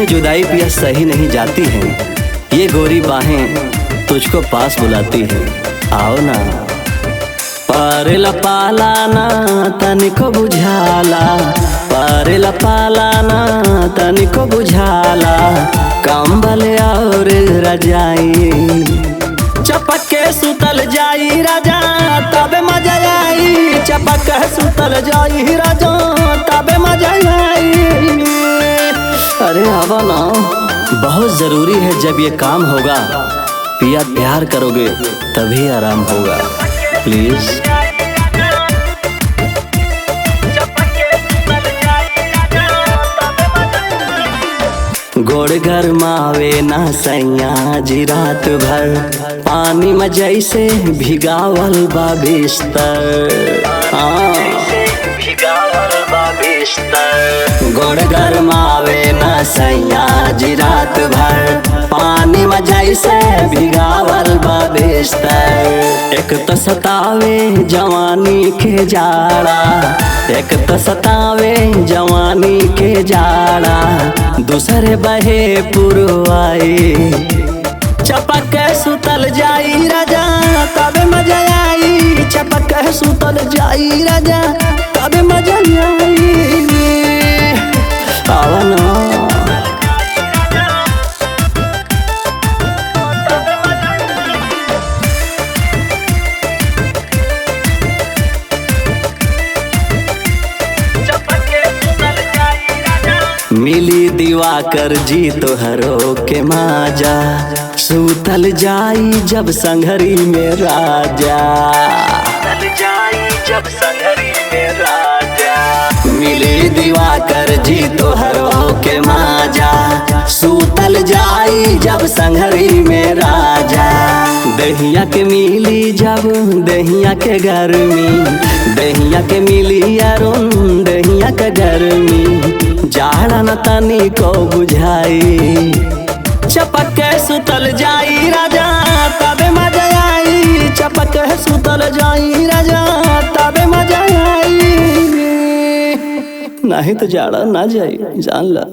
में जुदाई पिया सही नहीं जाती है, ये गोरी बाहें तुझको पास बुलाती है। आओ ना पारेला पालाना तनिको बुझाला, पारेला पालाना तनिको बुझाला, कंबल और रजाई चपक के सुतल जाई राजा तबे मजा आई, चपक के सुतल जाई राजा तबे मजा आई। अरे आवा ना, बहुत जरूरी है जब ये काम होगा, पिया प्यार करोगे तभी आराम होगा। प्लीज गोड़ गरमावे ना सैया जी रात भर, पानी में जैसे भिगावल बा बिस्तर। गोड़ गरमावे ना सैया जी रात भर, पानी में जैसे भिगावल बा बिस्तर। एक तो सतावे जवानी के जाड़ा, एक तो सतावे जवानी के जाड़ा, दूसरे बहे पुरवाई चपक के सुतल जाई राजा तबे मजा आई, चपक के सुतल जाई राजा तबे मजा आई। आवा ना मिली दिवाकर जी तोहरो के माजा, सूतल जाई जब संघरी में राजा, जब संघरी में राजा। मिली दिवाकर जी तोहरो के माजा, सूतल जाई जब संघरी में राजा। दहिया के मिली जब दहिया के गर्मी, दहिया के मिली अरुण दहिया के गर्मी, जाड़ा न तनी को बुझाई चपक के सुतल जाई राजा तबे मजा आई, चपक के सुतल जाई राजा तबे मजा आई। नहीं तो जाड़ा ना जाई जान ला।